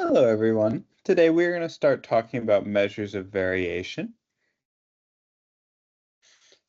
Hello, everyone. Today we're going to start talking about measures of variation.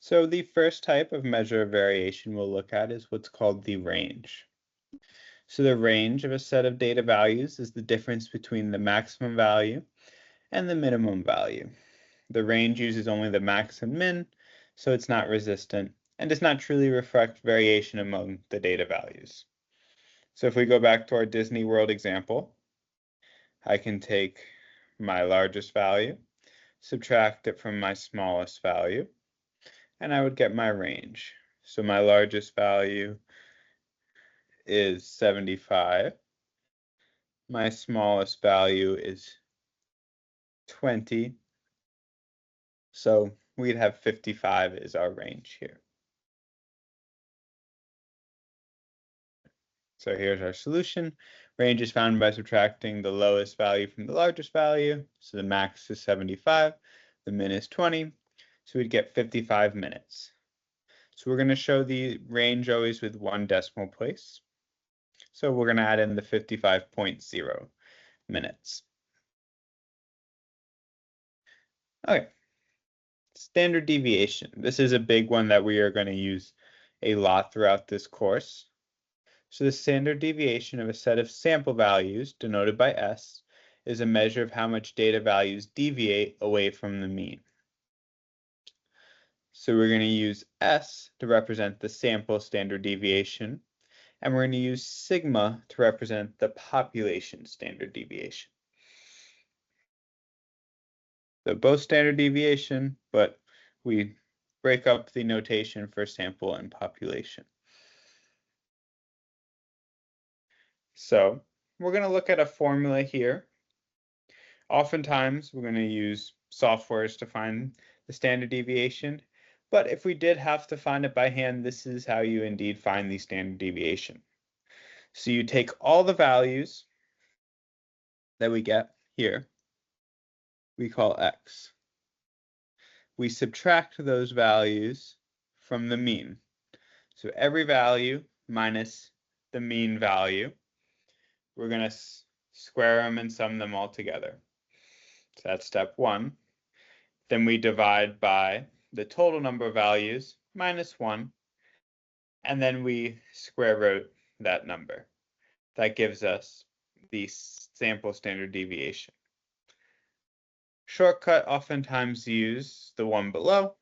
So the first type of measure of variation we'll look at is what's called the range. So the range of a set of data values is the difference between the maximum value and the minimum value. The range uses only the max and min, so it's not resistant and does not truly reflect variation among the data values. So if we go back to our Disney World example, I can take my largest value, subtract it from my smallest value, and I would get my range. So my largest value is 75. My smallest value is 20. So we'd have 55 is our range here. So here's our solution. Range is found by subtracting the lowest value from the largest value. So the max is 75, the min is 20. So we'd get 55 minutes. So we're going to show the range always with one decimal place. So we're going to add in the 55.0 minutes. Okay. Standard deviation. This is a big one that we are going to use a lot throughout this course. So the standard deviation of a set of sample values, denoted by S, is a measure of how much data values deviate away from the mean. So we're going to use S to represent the sample standard deviation, and we're going to use sigma to represent the population standard deviation. So both standard deviation, but we break up the notation for sample and population. So we're going to look at a formula here. Oftentimes, we're going to use softwares to find the standard deviation, but if we did have to find it by hand, this is how you indeed find the standard deviation. So you take all the values that we get here, we call x. We subtract those values from the mean. So every value minus the mean value, we're going to square them and sum them all together. So that's step one. Then we divide by the total number of values minus 1, and then we square root that number. That gives us the sample standard deviation. Shortcut oftentimes use the one below.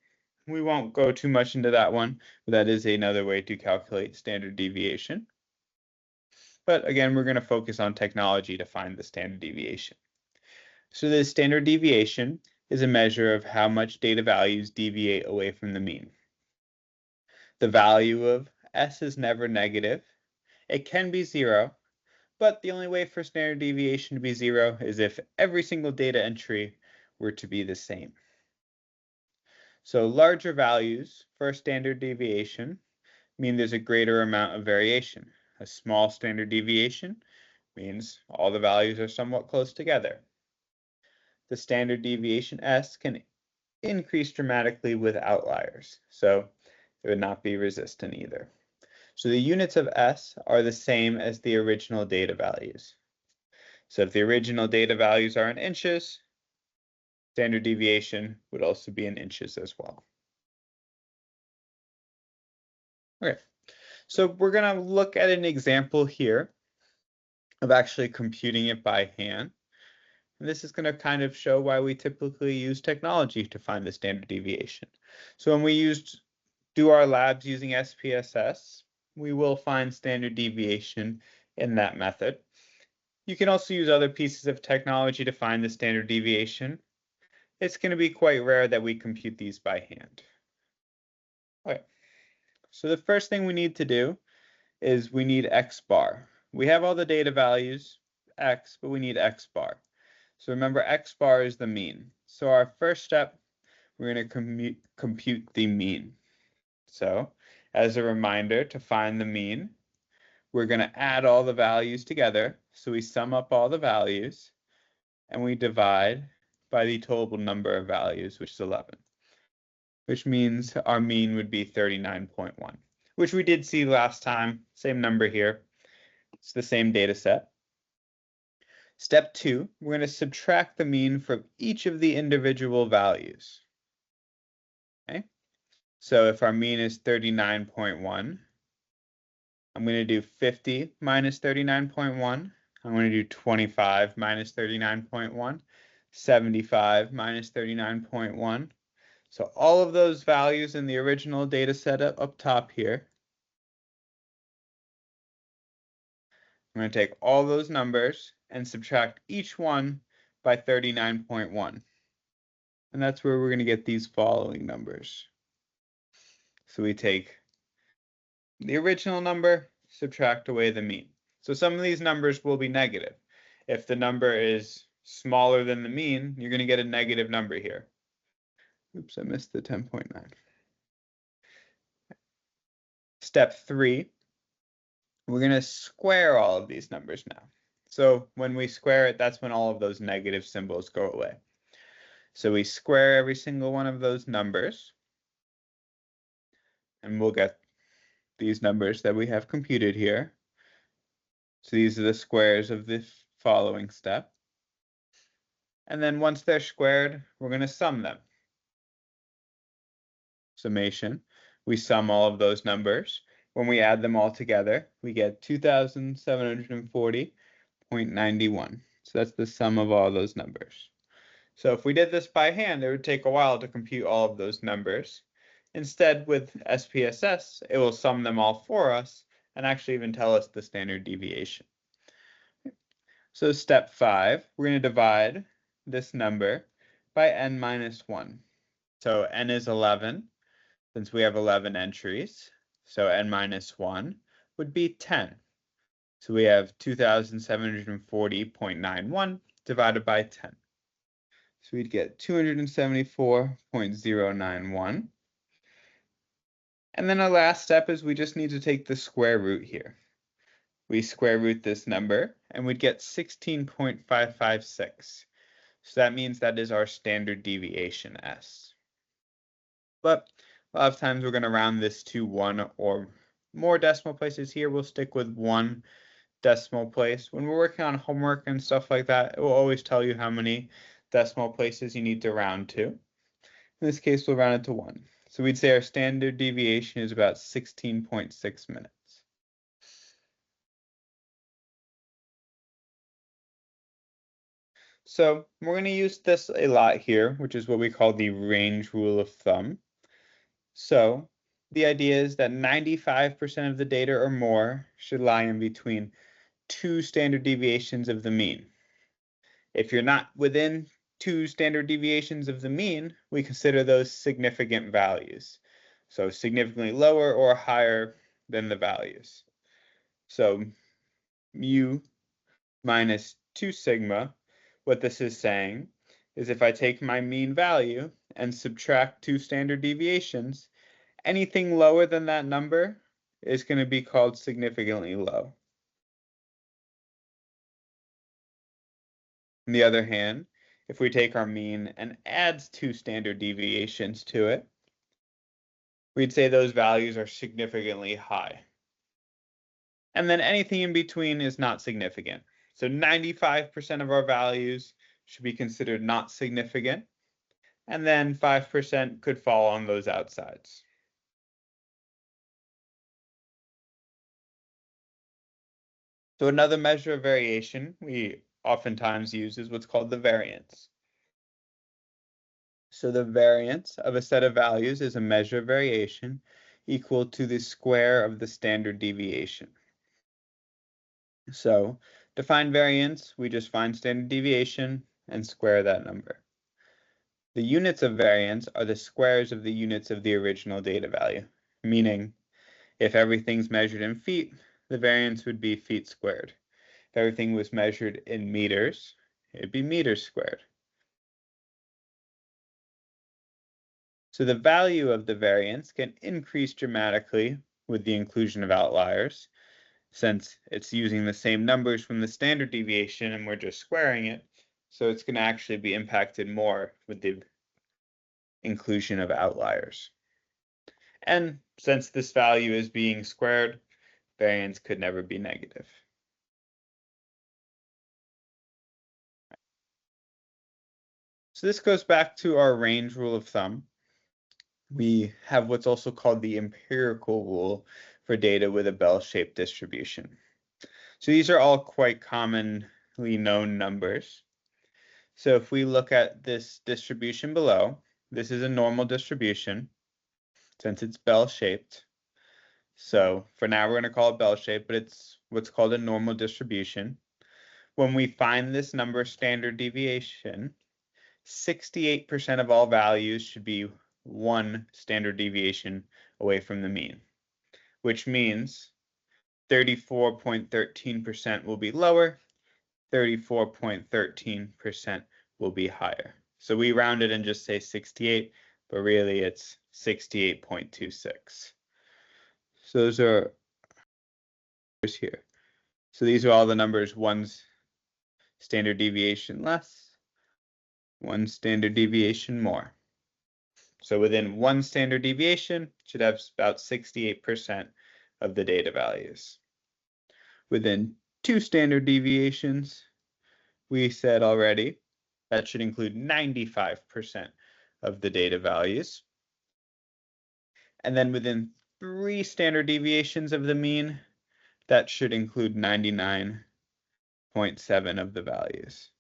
We won't go too much into that one, but that is another way to calculate standard deviation. But again, we're going to focus on technology to find the standard deviation. So the standard deviation is a measure of how much data values deviate away from the mean. The value of S is never negative. It can be 0, but the only way for standard deviation to be 0 is if every single data entry were to be the same. So larger values for standard deviation mean there's a greater amount of variation. A small standard deviation means all the values are somewhat close together. The standard deviation S can increase dramatically with outliers, so it would not be resistant either. So the units of S are the same as the original data values. So if the original data values are in inches, standard deviation would also be in inches as well. Okay, so we're going to look at an example here of actually computing it by hand. And this is going to kind of show why we typically use technology to find the standard deviation. So when we do our labs using SPSS, we will find standard deviation in that method. You can also use other pieces of technology to find the standard deviation. It's going to be quite rare that we compute these by hand. Okay, so the first thing we need to do is we need x bar. We have all the data values, x, but we need x bar. So remember, x bar is the mean. So our first step, we're going to compute the mean. So as a reminder, to find the mean, we're going to add all the values together. So we sum up all the values, and we divide by the total number of values, which is 11, which means our mean would be 39.1, which we did see last time. Same number here. It's the same data set. Step 2, we're going to subtract the mean from each of the individual values. Okay, so if our mean is 39.1, I'm going to do 50 minus 39.1. I'm going to do 25 minus 39.1, 75 minus 39.1. So all of those values in the original data set up top here, I'm going to take all those numbers and subtract each one by 39.1. And that's where we're going to get these following numbers. So we take the original number, subtract away the mean. So some of these numbers will be negative. If the number is smaller than the mean, you're going to get a negative number here. Oops, I missed the 10.9. Step 3, we're going to square all of these numbers now. So when we square it, that's when all of those negative symbols go away. So we square every single one of those numbers, and we'll get these numbers that we have computed here. So these are the squares of the following step. And then once they're squared, we're going to sum them. Summation. We sum all of those numbers. When we add them all together, we get 2,740.91. So that's the sum of all those numbers. So if we did this by hand, it would take a while to compute all of those numbers. Instead, with SPSS, it will sum them all for us and actually even tell us the standard deviation. So step 5, we're going to divide this number by n minus 1. So n is 11, since we have 11 entries. So n minus 1 would be 10. So we have 2,740.91 divided by 10. So we'd get 274.091. And then our last step is we just need to take the square root here. We square root this number, and we'd get 16.556. So that means that is our standard deviation, S. But a lot of times we're going to round this to 1 or more decimal places. Here we'll stick with 1 decimal place. When we're working on homework and stuff like that, it will always tell you how many decimal places you need to round to. In this case, we'll round it to 1. So we'd say our standard deviation is about 16.6 minutes. So we're going to use this a lot here, which is what we call the range rule of thumb. So the idea is that 95% of the data or more should lie in between 2 standard deviations of the mean. If you're not within 2 standard deviations of the mean, we consider those significant values. So significantly lower or higher than the values. So mu minus 2 sigma, what this is saying is if I take my mean value and subtract 2 standard deviations, anything lower than that number is going to be called significantly low. On the other hand, if we take our mean and add 2 standard deviations to it, we'd say those values are significantly high. And then anything in between is not significant. So 95% of our values should be considered not significant, and then 5% could fall on those outsides. So another measure of variation we oftentimes use is what's called the variance. So the variance of a set of values is a measure of variation equal to the square of the standard deviation. So to find variance, we just find standard deviation and square that number. The units of variance are the squares of the units of the original data value, meaning if everything's measured in feet, the variance would be feet squared. If everything was measured in meters, it'd be meters squared. So the value of the variance can increase dramatically with the inclusion of outliers, since it's using the same numbers from the standard deviation and we're just squaring it, so it's going to actually be impacted more with the inclusion of outliers. And since this value is being squared, variance could never be negative. So this goes back to our range rule of thumb. We have what's also called the empirical rule for data with a bell-shaped distribution. So these are all quite commonly known numbers. So if we look at this distribution below, this is a normal distribution since it's bell-shaped. So for now, we're going to call it bell-shaped, but it's what's called a normal distribution. When we find this number standard deviation, 68% of all values should be one standard deviation away from the mean, which means 34.13% will be lower, 34.13% will be higher. So we round it and just say 68, but really it's 68.26. So those are here. So these are all the numbers, one's standard deviation less, one standard deviation more. So within one standard deviation, should have about 68% of the data values. Within two standard deviations, we said already, that should include 95% of the data values. And then within three standard deviations of the mean, that should include 99.7% of the values.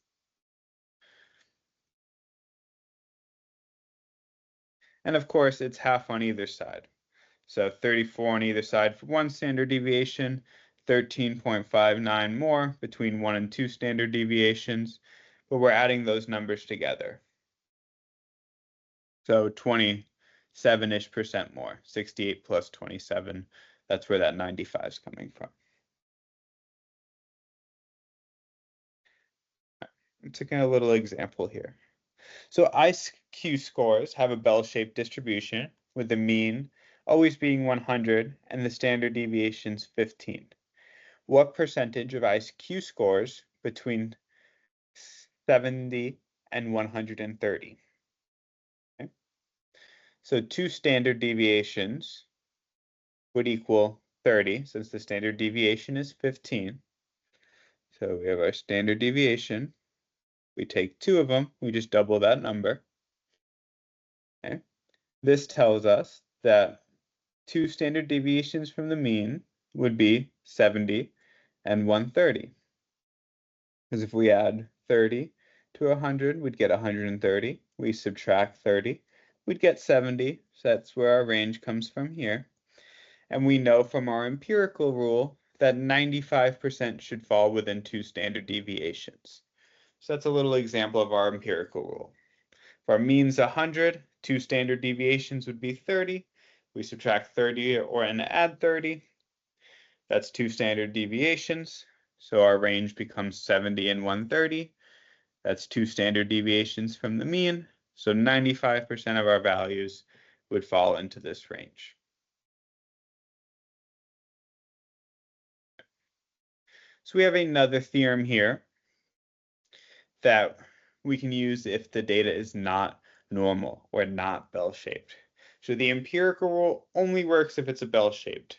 And of course, it's half on either side. So 34 on either side for one standard deviation, 13.59 more between 1 and 2 standard deviations, but we're adding those numbers together. So 27-ish% more, 68 plus 27, that's where that 95 is coming from. I'm taking a little example here. So IQ scores have a bell-shaped distribution with the mean always being 100 and the standard deviations 15. What percentage of IQ scores between 70 and 130? Okay. So two standard deviations would equal 30 since the standard deviation is 15. So we have our standard deviation. We take two of them, we just double that number. Okay. This tells us that two standard deviations from the mean would be 70 and 130. Because if we add 30 to 100, we'd get 130. We subtract 30, we'd get 70. So that's where our range comes from here. And we know from our empirical rule that 95% should fall within two standard deviations. So that's a little example of our empirical rule. If our mean's 100, two standard deviations would be 30. We subtract 30 and add 30. That's two standard deviations. So our range becomes 70 and 130. That's two standard deviations from the mean. So 95% of our values would fall into this range. So we have another theorem here that we can use if the data is not normal or not bell-shaped. So the empirical rule only works if it's a bell-shaped.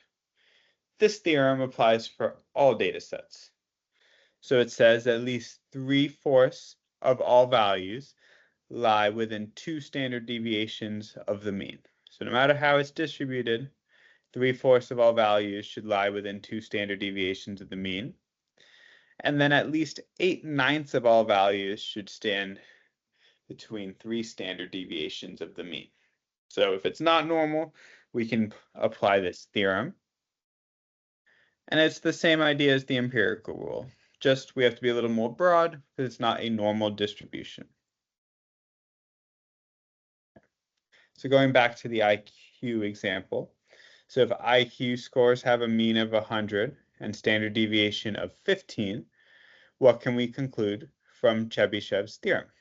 This theorem applies for all data sets. So it says at least 3/4 of all values lie within two standard deviations of the mean. So no matter how it's distributed, 3/4 of all values should lie within two standard deviations of the mean. And then at least 8/9 of all values should stand between three standard deviations of the mean. So if it's not normal, we can apply this theorem. And it's the same idea as the empirical rule, just we have to be a little more broad because it's not a normal distribution. So going back to the IQ example, so if IQ scores have a mean of 100 and standard deviation of 15, what can we conclude from Chebyshev's theorem?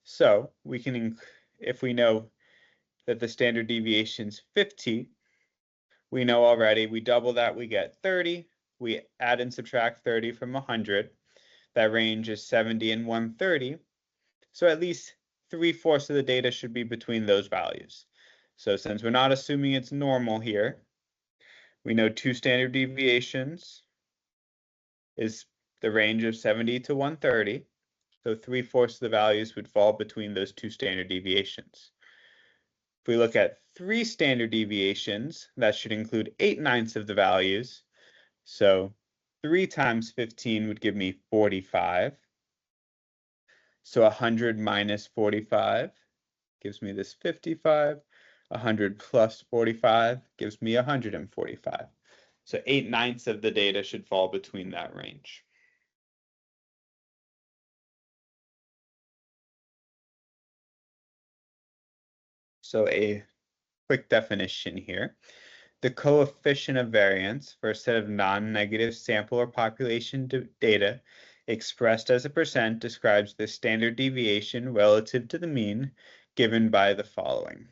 So we can, if we know that the standard deviation is 50, we know already, we double that, we get 30. We add and subtract 30 from 100. That range is 70 and 130. So at least 3/4 of the data should be between those values. So since we're not assuming it's normal here, we know two standard deviations is the range of 70 to 130. So 3/4 of the values would fall between those two standard deviations. If we look at 3 standard deviations, that should include 8/9 of the values. So 3 times 15 would give me 45. So 100 minus 45 gives me this 55. 100 plus 45 gives me 145. So 8/9 of the data should fall between that range. So a quick definition here. The coefficient of variance for a set of non-negative sample or population data expressed as a percent describes the standard deviation relative to the mean given by the following.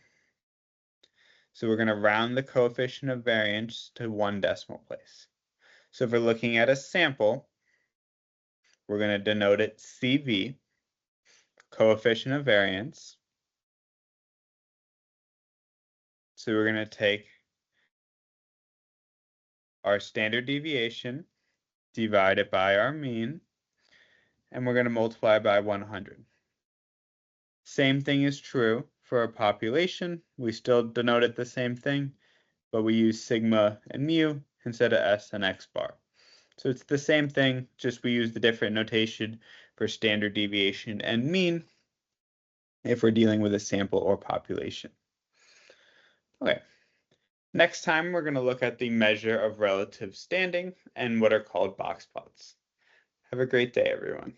So we're going to round the coefficient of variance to 1 decimal place. So if we're looking at a sample, we're going to denote it CV, coefficient of variance. So we're going to take our standard deviation, divide it by our mean, and we're going to multiply by 100. Same thing is true for a population. We still denote it the same thing, but we use sigma and mu instead of S and X bar. So it's the same thing, just we use the different notation for standard deviation and mean if we're dealing with a sample or population. Okay, next time we're going to look at the measure of relative standing and what are called box plots. Have a great day, everyone.